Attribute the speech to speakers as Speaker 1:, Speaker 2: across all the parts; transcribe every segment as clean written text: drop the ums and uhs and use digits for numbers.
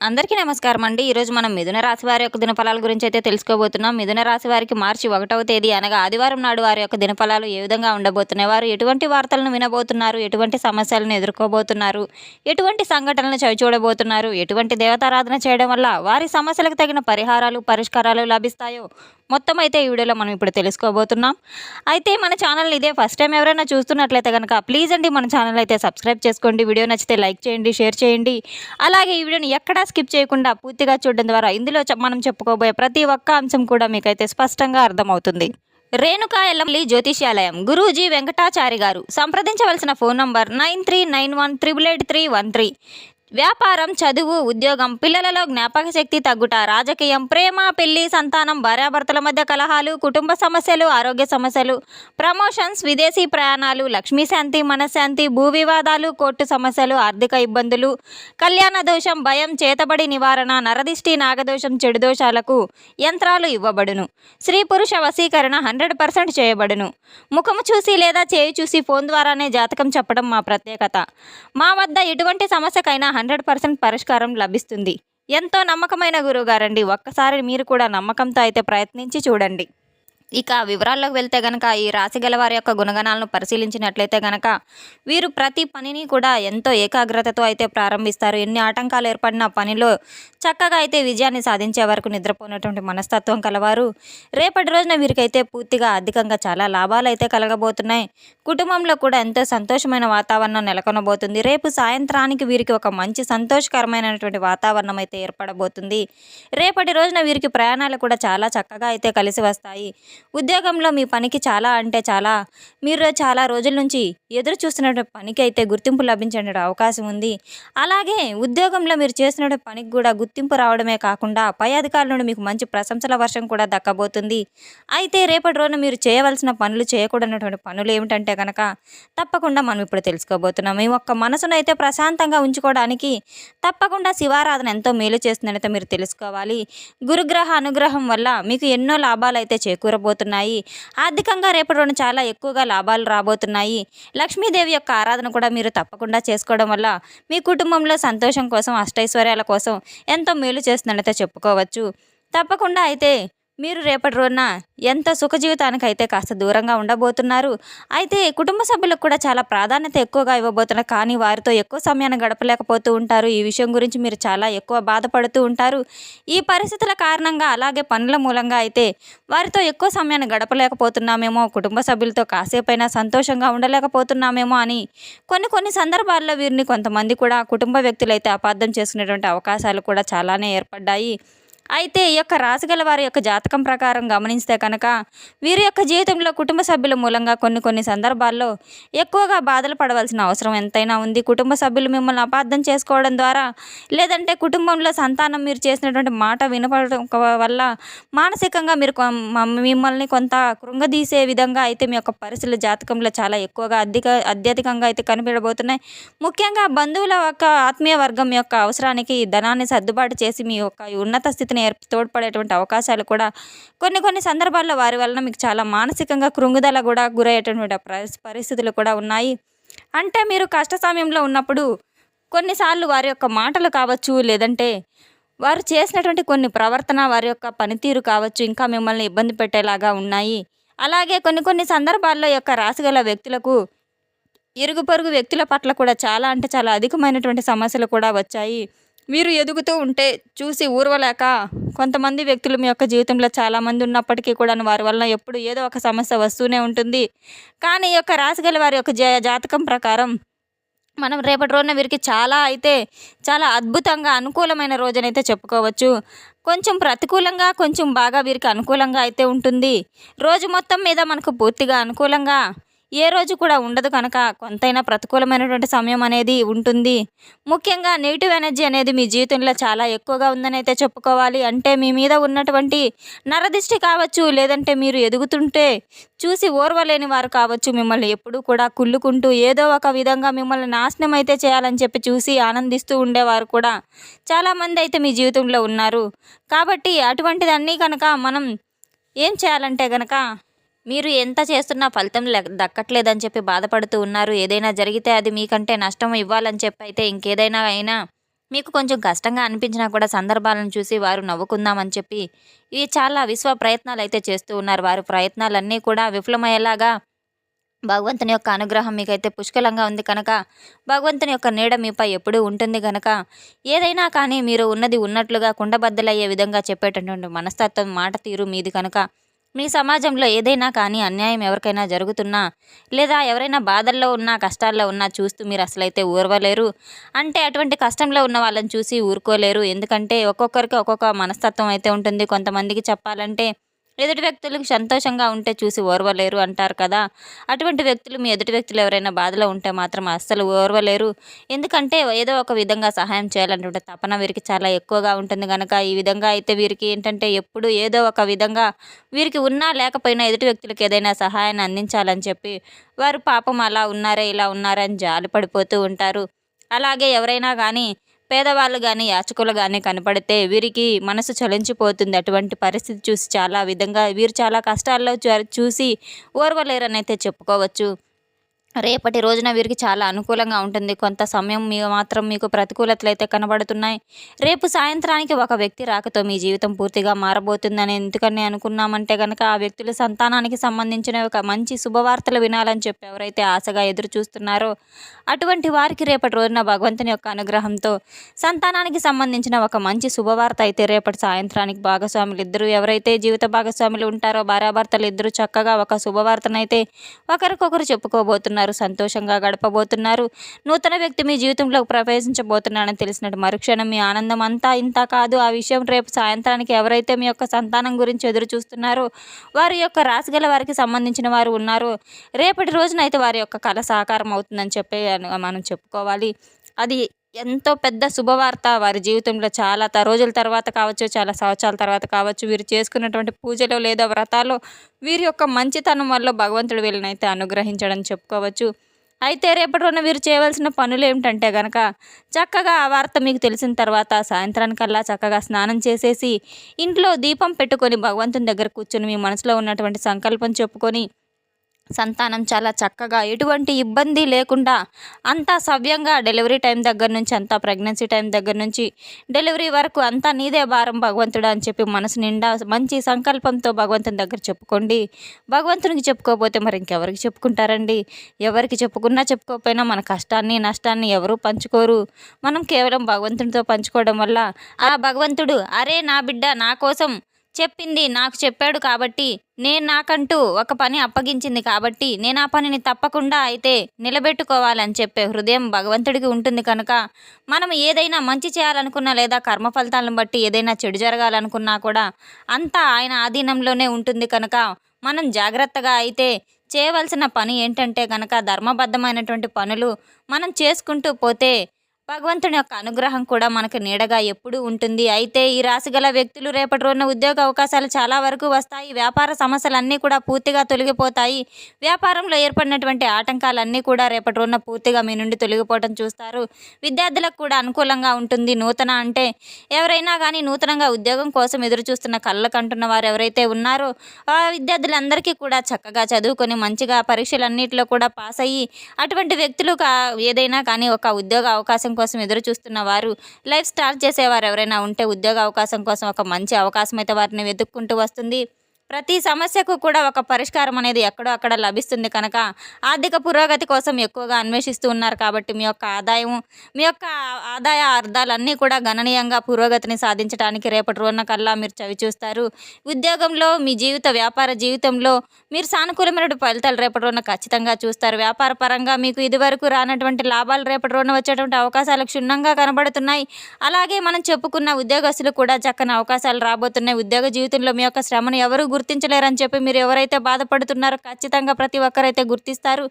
Speaker 1: అందరికీ నమస్కారం అండి. ఈరోజు మనం మిథున రాశి వారి యొక్క దినఫలాల గురించి అయితే తెలుసుకోబోతున్నాం. మిథున రాశి వారికి మార్చి 1వ తేదీ అనగా ఆదివారం నాడు వారి యొక్క దినఫలాలు ఏ విధంగా ఉండబోతున్నాయి, వారు ఎటువంటి వార్తలను వినబోతున్నారు, ఎటువంటి సమస్యలను ఎదుర్కోబోతున్నారు, ఎటువంటి సంఘటనలను చవిచూడబోతున్నారు, ఎటువంటి దేవతారాధన చేయడం వల్ల వారి సమస్యలకు తగిన పరిహారాలు పరిష్కారాలు లభిస్తాయో మొత్తం అయితే ఈ వీడియోలో మనం ఇప్పుడు తెలుసుకోబోతున్నాం. అయితే మన ఛానల్ని ఇదే ఫస్ట్ టైం ఎవరైనా చూస్తున్నట్లయితే కనుక ప్లీజ్ అండి మన ఛానల్ అయితే సబ్స్క్రైబ్ చేసుకోండి. వీడియో నచ్చితే లైక్ చేయండి, షేర్ చేయండి. అలాగే ఈ వీడియోని ఎక్కడా స్కిప్ చేయకుండా పూర్తిగా చూడడం ద్వారా ఇందులో మనం చెప్పుకోబోయే ప్రతి ఒక్క అంశం కూడా మీకైతే స్పష్టంగా అర్థమవుతుంది. రేణుకా ఎల్లమల్లి జ్యోతిష్యాలయం గురూజీ వెంకటాచారి గారు. సంప్రదించవలసిన ఫోన్ నంబర్ 9391888313. వ్యాపారం, చదువు, ఉద్యోగం, పిల్లలలో జ్ఞాపక శక్తి తగ్గుట, రాజకీయం, ప్రేమ, పెళ్లి, సంతానం, భార్యాభర్తల మధ్య కలహాలు, కుటుంబ సమస్యలు, ఆరోగ్య సమస్యలు, ప్రమోషన్స్, విదేశీ ప్రయాణాలు, లక్ష్మీశాంతి, మనశ్శాంతి, భూ వివాదాలు, కోర్టు సమస్యలు, ఆర్థిక ఇబ్బందులు, కళ్యాణ దోషం, భయం, చేతబడి నివారణ, నరదిష్టి, నాగదోషం, చెడు దోషాలకు యంత్రాలు ఇవ్వబడును. స్త్రీ పురుష వశీకరణ 100% చేయబడును. ముఖము చూసి లేదా చేయి చూసి ఫోన్ ద్వారానే జాతకం చెప్పడం మా ప్రత్యేకత. మా వద్ద ఎటువంటి సమస్యకైనా 100% పరిష్కారం లభిస్తుంది. ఎంతో నమ్మకమైన గురువుగారండి. ఒక్కసారి మీరు కూడా నమ్మకంతో అయితే ప్రయత్నించి చూడండి. ఇక వివరాల్లోకి వెళ్తే గనక ఈ రాశి గల వారి యొక్క గుణగణాలను పరిశీలించినట్లయితే గనక వీరు ప్రతి పనిని కూడా ఎంతో ఏకాగ్రతతో అయితే ప్రారంభిస్తారు. ఎన్ని ఆటంకాలు ఏర్పడిన పనిలో చక్కగా అయితే విజయాన్ని సాధించే వరకు నిద్రపోయినటువంటి మనస్తత్వం కలవారు. రేపటి రోజున వీరికైతే పూర్తిగా ఆర్థికంగా చాలా లాభాలు అయితే కలగబోతున్నాయి. కుటుంబంలో కూడా ఎంతో సంతోషమైన వాతావరణం నెలకొనబోతుంది. రేపు సాయంత్రానికి వీరికి ఒక మంచి సంతోషకరమైనటువంటి వాతావరణం అయితే ఏర్పడబోతుంది. రేపటి రోజున వీరికి ప్రయాణాలు కూడా చాలా చక్కగా అయితే కలిసి వస్తాయి. ఉద్యోగంలో మీ పనికి మీరు చాలా రోజుల నుంచి ఎదురు చూస్తున్నటువంటి పనికి అయితే గుర్తింపు లభించే అవకాశం ఉంది. అలాగే ఉద్యోగంలో మీరు చేస్తున్న పనికి కూడా గుర్తింపు రావడమే కాకుండా పై అధికారుల నుండి మీకు మంచి ప్రశంసల వర్షం కూడా దక్కబోతుంది. అయితే రేపటి రోజున మీరు చేయవలసిన పనులు, చేయకూడనటువంటి పనులు ఏమిటంటే కనుక తప్పకుండా మనం ఇప్పుడు తెలుసుకోబోతున్నాం. మీ ఒక్క మనసును అయితే ప్రశాంతంగా ఉంచుకోవడానికి తప్పకుండా శివారాధన ఎంతో మేలు చేస్తుందనైతే మీరు తెలుసుకోవాలి. గురుగ్రహ అనుగ్రహం వల్ల మీకు ఎన్నో లాభాలు అయితే చేకూరబోతున్నాయి. ఆర్థికంగా రేపటి రోజున చాలా ఎక్కువగా లాభాలు రాబోతున్నాయి. లక్ష్మీదేవి యొక్క ఆరాధన కూడా మీరు తప్పకుండా చేసుకోవడం వల్ల మీ కుటుంబంలో సంతోషం కోసం, అష్టైశ్వర్యాల కోసం ఎంతో మేలు చేస్తుందనైతే చెప్పుకోవచ్చు. తప్పకుండా అయితే మీరు రేపటి రోజున ఎంత సుఖ జీవితానికి అయితే కాస్త దూరంగా ఉండబోతున్నారు. అయితే కుటుంబ సభ్యులకు కూడా చాలా ప్రాధాన్యత ఎక్కువగా ఇవ్వబోతున్నారు. కానీ వారితో ఎక్కువ సమయాన్ని గడపలేకపోతూ ఉంటారు. ఈ విషయం గురించి మీరు చాలా ఎక్కువ బాధపడుతూ ఉంటారు. ఈ పరిస్థితుల కారణంగా అలాగే పనుల మూలంగా అయితే వారితో ఎక్కువ సమయాన్ని గడపలేకపోతున్నామేమో, కుటుంబ సభ్యులతో కాసేపైనా సంతోషంగా ఉండలేకపోతున్నామేమో అని కొన్ని సందర్భాల్లో వీరిని కొంతమంది కూడా కుటుంబ వ్యక్తులు అయితే అపార్థం చేసుకునేటువంటి అవకాశాలు కూడా చాలానే ఏర్పడ్డాయి. అయితే ఈ యొక్క రాశిగల వారి యొక్క జాతకం ప్రకారం గమనిస్తే కనుక వీరి యొక్క జీవితంలో కుటుంబ సభ్యుల మూలంగా కొన్ని సందర్భాల్లో ఎక్కువగా బాధలు పడవలసిన అవసరం ఎంతైనా ఉంది. కుటుంబ సభ్యులు మిమ్మల్ని అపార్థం చేసుకోవడం ద్వారా, లేదంటే కుటుంబంలో సంతానం మీరు చేసినటువంటి మాట వినపడడం వల్ల మానసికంగా మీరు మిమ్మల్ని కొంత కృంగదీసే విధంగా అయితే మీ యొక్క పరిస్థితుల జాతకంలో చాలా ఎక్కువగా అత్యధికంగా అయితే కనిపించబోతున్నాయి. ముఖ్యంగా బంధువుల యొక్క ఆత్మీయ వర్గం యొక్క అవసరానికి ధనాన్ని సర్దుబాటు చేసి మీ యొక్క ఉన్నత స్థితిని తోడ్పడేటువంటి అవకాశాలు కూడా కొన్ని సందర్భాల్లో వారి వలన మీకు చాలా మానసికంగా కృంగుదల కూడా గురయ్యేటటువంటి పరిస్థితులు కూడా ఉన్నాయి. అంటే మీరు కష్ట సమయంలో ఉన్నప్పుడు కొన్నిసార్లు వారి యొక్క మాటలు కావచ్చు, లేదంటే వారు చేసినటువంటి కొన్ని ప్రవర్తన, వారి యొక్క పనితీరు కావచ్చు, ఇంకా మిమ్మల్ని ఇబ్బంది పెట్టేలాగా ఉన్నాయి. అలాగే కొన్ని సందర్భాల్లో యొక్క రాశిగల వ్యక్తులకు ఇరుగు పొరుగు వ్యక్తుల పట్ల కూడా చాలా అధికమైనటువంటి సమస్యలు కూడా వచ్చాయి. మీరు ఎదుగుతూ ఉంటే చూసి ఊర్వలేక కొంతమంది వ్యక్తులు మీ యొక్క జీవితంలో చాలామంది ఉన్నప్పటికీ కూడా వారి వలన ఎప్పుడు ఏదో ఒక సమస్య వస్తూనే ఉంటుంది. కానీ ఈ యొక్క రాశిగల వారి యొక్క జాతకం ప్రకారం మనం రేపటి రోజున వీరికి చాలా అద్భుతంగా అనుకూలమైన రోజునైతే చెప్పుకోవచ్చు. కొంచెం ప్రతికూలంగా, కొంచెం బాగా వీరికి అనుకూలంగా అయితే ఉంటుంది. రోజు మొత్తం మీద మనకు పూర్తిగా అనుకూలంగా ఏ రోజు కూడా ఉండదు కనుక కొంతైనా ప్రతికూలమైనటువంటి సమయం అనేది ఉంటుంది. ముఖ్యంగా నెగిటివ్ ఎనర్జీ అనేది మీ జీవితంలో చాలా ఎక్కువగా ఉందని అయితే చెప్పుకోవాలి. అంటే మీ మీద ఉన్నటువంటి నరదిష్టి కావచ్చు, లేదంటే మీరు ఎదుగుతుంటే చూసి ఓర్వలేని వారు కావచ్చు, మిమ్మల్ని ఎప్పుడూ కూడా కుళ్ళుకుంటూ ఏదో ఒక విధంగా మిమ్మల్ని నాశనం అయితే చేయాలని చెప్పి చూసి ఆనందిస్తూ ఉండేవారు కూడా చాలామంది అయితే మీ జీవితంలో ఉన్నారు. కాబట్టి అటువంటిదన్నీ కనుక మనం ఏం చేయాలంటే కనుక మీరు ఎంత చేస్తున్నా ఫలితం దక్కట్లేదని చెప్పి బాధపడుతూ ఉన్నారు. ఏదైనా జరిగితే అది మీకంటే నష్టం ఇవ్వాలని చెప్పి అయితే ఇంకేదైనా మీకు కొంచెం కష్టంగా అనిపించినా కూడా సందర్భాలను చూసి వారు నవ్వుకుందామని చెప్పి ఈ చాలా విశ్వ ప్రయత్నాలైతే చేస్తూ ఉన్నారు. వారి ప్రయత్నాలన్నీ కూడా విఫలమయ్యేలాగా భగవంతుని యొక్క అనుగ్రహం మీకైతే పుష్కలంగా ఉంది కనుక, భగవంతుని యొక్క నీడ మీపై ఎప్పుడూ ఉంటుంది గనక, ఏదైనా కానీ మీరు ఉన్నది ఉన్నట్లుగా కుండబద్దలయ్యే విధంగా చెప్పేటటువంటి మనస్తత్వం, మాట తీరు మీది కనుక, మీ సమాజంలో ఏదైనా కానీ అన్యాయం ఎవరికైనా జరుగుతున్నా, లేదా ఎవరైనా బాధల్లో ఉన్నా, కష్టాల్లో ఉన్నా చూస్తూ మీరు అసలైతే ఓర్వలేరు. అంటే అటువంటి కష్టంలో ఉన్న వాళ్ళని చూసి ఊరుకోలేరు. ఎందుకంటే ఒక్కొక్కరికి ఒక్కొక్క మనస్తత్వం అయితే ఉంటుంది. కొంతమందికి చెప్పాలంటే ఎదుటి వ్యక్తులకు సంతోషంగా ఉంటే చూసి ఓర్వలేరు అంటారు కదా! అటువంటి వ్యక్తులు మీ ఎదుటి వ్యక్తులు ఎవరైనా బాధలో ఉంటే మాత్రం అస్సలు ఓర్వలేరు. ఎందుకంటే ఏదో ఒక విధంగా సహాయం చేయాలనేటువంటి తపన వీరికి చాలా ఎక్కువగా ఉంటుంది గనక, ఈ విధంగా అయితే వీరికి ఏంటంటే ఎప్పుడు ఏదో ఒక విధంగా వీరికి ఉన్నా లేకపోయినా ఎదుటి వ్యక్తులకు ఏదైనా సహాయాన్ని అందించాలని చెప్పి వారు పాపం అలా ఉన్నారే, ఇలా ఉన్నారే అని జాలి పడిపోతూ ఉంటారు. అలాగే ఎవరైనా గానీ పేదవాళ్ళు గానీ, యాచకులు గానీ కనపడితే వీరికి మనసు చలించిపోతుంది. అటువంటి పరిస్థితి చూసి చాలా విధంగా వీరు చాలా కష్టాల్లో చూసి ఓర్వలేరనైతే చెప్పుకోవచ్చు. రేపటి రోజున వీరికి చాలా అనుకూలంగా ఉంటుంది. కొంత సమయం మాత్రం మీకు ప్రతికూలతలైతే కనబడుతున్నాయి. రేపు సాయంత్రానికి ఒక వ్యక్తి రాకతో మీ జీవితం పూర్తిగా మారబోతుందని ఎందుకని అనుకున్నామంటే గనక, ఆ వ్యక్తుల సంతానానికి సంబంధించిన ఒక మంచి శుభవార్తలు వినాలని చెప్పి ఎవరైతే ఆశగా ఎదురు చూస్తున్నారో అటువంటి వారికి రేపటి రోజున భగవంతుని యొక్క అనుగ్రహంతో సంతానానికి సంబంధించిన ఒక మంచి శుభవార్త అయితే రేపటి సాయంత్రానికి భాగస్వాములు ఇద్దరు ఎవరైతే జీవిత భాగస్వాములు ఉంటారో భార్యాభర్తలు ఇద్దరు చక్కగా ఒక శుభవార్తనైతే ఒకరికొకరు చెప్పుకోబోతున్నారు. సంతోషంగా గడపబోతున్నారు. నూతన వ్యక్తి మీ జీవితంలోకి ప్రవేశించబోతున్నాడని తెలిసినట్టు మరుక్షణం మీ ఆనందం అంతా ఇంత కాదు. ఆ విషయం రేపు సాయంత్రానికి ఎవరైతే మీ యొక్క సంతానం గురించి ఎదురు చూస్తున్నారో వారి యొక్క రాశిగల వారికి సంబంధించిన వారు ఉన్నారో రేపటి రోజున అయితే వారి యొక్క కళ సాకారం అవుతుందని చెప్పి మనం చెప్పుకోవాలి. అది ఎంతో పెద్ద శుభవార్త వారి జీవితంలో చాలా రోజుల తర్వాత కావచ్చు, చాలా సంవత్సరాల తర్వాత కావచ్చు, వీరు చేసుకున్నటువంటి పూజలో లేదా వ్రతాల్లో వీరి యొక్క మంచితనం వల్ల భగవంతుడు వీళ్ళనైతే అనుగ్రహించడని చెప్పుకోవచ్చు. అయితే రేపటి రోజున వీరు చేయవలసిన పనులు ఏమిటంటే గనక, చక్కగా ఆ వార్త మీకు తెలిసిన తర్వాత సాయంత్రానికల్లా చక్కగా స్నానం చేసేసి ఇంట్లో దీపం పెట్టుకొని భగవంతుని దగ్గర కూర్చొని మీ మనసులో ఉన్నటువంటి సంకల్పం చెప్పుకొని సంతానం చాలా చక్కగా ఎటువంటి ఇబ్బంది లేకుండా అంతా సవ్యంగా డెలివరీ టైం దగ్గర నుంచి అంతా ప్రెగ్నెన్సీ టైం దగ్గర నుంచి డెలివరీ వరకు అంతా నీదే భారం భగవంతుడా అని చెప్పి మనసు నిండా మంచి సంకల్పంతో భగవంతుని దగ్గర చెప్పుకోండి. భగవంతునికి చెప్పుకోకపోతే మరి ఇంకెవరికి చెప్పుకుంటారండి? ఎవరికి చెప్పుకున్నా చెప్పుకోకపోయినా మన కష్టాన్ని నష్టాన్ని ఎవరూ పంచుకోరు. మనం కేవలం భగవంతునితో పంచుకోవడం వల్ల ఆ భగవంతుడు అరే నా బిడ్డ నా కోసం చెప్పింది నాకు చెప్పాడు కాబట్టి, నేను నాకంటూ ఒక పని అప్పగించింది కాబట్టి నేను ఆ పనిని తప్పకుండా అయితే నిలబెట్టుకోవాలని చెప్పే హృదయం భగవంతుడికి ఉంటుంది కనుక, మనం ఏదైనా మంచి చేయాలనుకున్నా లేదా కర్మ ఫలితాలను బట్టి ఏదైనా చెడు జరగాలనుకున్నా కూడా అంతా ఆయన ఆధీనంలోనే ఉంటుంది కనుక, మనం జాగ్రత్తగా అయితే చేయవలసిన పని ఏంటంటే కనుక ధర్మబద్ధమైనటువంటి పనులు మనం చేసుకుంటూ పోతే భగవంతుని యొక్క అనుగ్రహం కూడా మనకు నీడగా ఎప్పుడూ ఉంటుంది. అయితే ఈ రాశిగల వ్యక్తులు రేపటి రోజున ఉద్యోగ అవకాశాలు చాలా వరకు వస్తాయి. వ్యాపార సమస్యలన్నీ కూడా పూర్తిగా తొలగిపోతాయి. వ్యాపారంలో ఏర్పడినటువంటి ఆటంకాలన్నీ కూడా రేపటి రోజున పూర్తిగా మీ నుండి తొలగిపోవటం చూస్తారు. విద్యార్థులకు కూడా అనుకూలంగా ఉంటుంది. నూతన అంటే ఎవరైనా కానీ నూతనంగా ఉద్యోగం కోసం ఎదురు చూస్తున్న కళ్ళకు అంటున్న వారు ఎవరైతే ఉన్నారో ఆ విద్యార్థులందరికీ కూడా చక్కగా చదువుకొని మంచిగా పరీక్షలన్నింటిలో కూడా పాస్ అయ్యి అటువంటి వ్యక్తులు ఏదైనా కానీ ఒక ఉద్యోగ అవకాశం కోసం ఎదురు చూస్తున్న వారు లైఫ్ స్టార్ట్ చేసేవారు ఎవరైనా ఉంటే ఉద్యోగ అవకాశం కోసం ఒక మంచి అవకాశం అయితే వారిని వెతుక్కుంటూ వస్తుంది. ప్రతి సమస్యకు కూడా ఒక పరిష్కారం అనేది ఎక్కడో అక్కడ లభిస్తుంది కనుక ఆర్థిక పురోగతి కోసం ఎక్కువగా అన్వేషిస్తూ ఉన్నారు కాబట్టి మీ యొక్క ఆదాయ అర్థాలన్నీ కూడా గణనీయంగా పురోగతిని సాధించడానికి రేపటి రోజున కల్లా మీరు చవి చూస్తారు. ఉద్యోగంలో మీ వ్యాపార జీవితంలో మీరు సానుకూలమైన ఫలితాలు రేపటి రోజున ఖచ్చితంగా చూస్తారు. వ్యాపార పరంగా మీకు ఇదివరకు రానటువంటి లాభాలు రేపటి రోజున వచ్చేటువంటి అవకాశాలు క్షుణ్ణంగా కనబడుతున్నాయి. అలాగే మనం చెప్పుకున్న ఉద్యోగస్తులు కూడా చక్కని అవకాశాలు రాబోతున్నాయి. ఉద్యోగ జీవితంలో మీ యొక్క శ్రమను ఎవరు గుర్తించలేరని చెప్పి మీరు ఎవరైతే బాధపడుతున్నారో ఖచ్చితంగా ప్రతి ఒక్కరైతే గుర్తిస్తారు.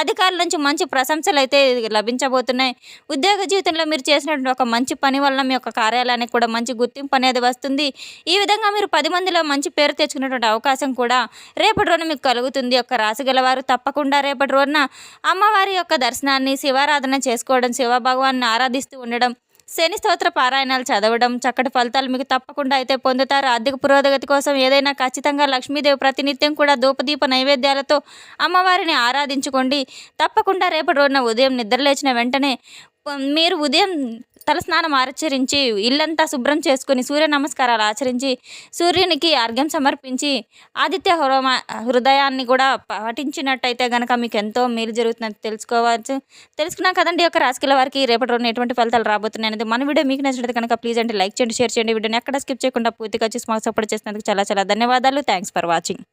Speaker 1: అధికారుల నుంచి మంచి ప్రశంసలు అయితే లభించబోతున్నాయి. ఉద్యోగ జీవితంలో మీరు చేసినటువంటి ఒక మంచి పని వలన మీ యొక్క కార్యాలయానికి కూడా మంచి గుర్తింపు అనేది వస్తుంది. ఈ విధంగా మీరు 10 మందిలో మంచి పేరు తెచ్చుకునేటువంటి అవకాశం కూడా రేపటి రోజున మీకు కలుగుతుంది. యొక్క రాశి గలవారు తప్పకుండా రేపటి రోజున అమ్మవారి యొక్క దర్శనాన్ని శివారాధన చేసుకోవడం, శివ భగవాన్ని ఆరాధిస్తూ ఉండడం, శని స్తోత్ర పారాయణాలు చదవడం చక్కటి ఫలితాలు మీకు తప్పకుండా అయితే పొందుతారు. ఆర్థిక పురోగతి కోసం ఏదైనా ఖచ్చితంగా లక్ష్మీదేవి ప్రతినిత్యం కూడా ధూపదీప నైవేద్యాలతో అమ్మవారిని ఆరాధించుకోండి. తప్పకుండా రేపటి రోజున ఉదయం నిద్రలేచిన వెంటనే మీరు ఉదయం తలస్నానం ఆచరించి ఇల్లంతా శుభ్రం చేసుకొని సూర్య నమస్కారాలు ఆచరించి సూర్యునికి అర్ఘ్యం సమర్పించి ఆదిత్య హృదయాన్ని కూడా పాటించినట్టయితే గనక మీకు ఎంతో మేలు జరుగుతుందని తెలుసుకున్నాం కదండి. యొక్క రాశికల వారికి రేపటి రోజున ఎటువంటి ఫలితాలు రాబోతున్నాయి అనేది మన వీడియో మీకు నచ్చినట్లయితే కనుక ప్లీజ్ అంటే లైక్ చేయండి, షేర్ చేయండి. వీడియోని ఎక్కడ స్కిప్ చేయకుండా పూర్తిగా చూసి మాకు సపోర్ట్ చేసినందుకు చాలా చాలా ధన్యవాదాలు. Thanks for watching.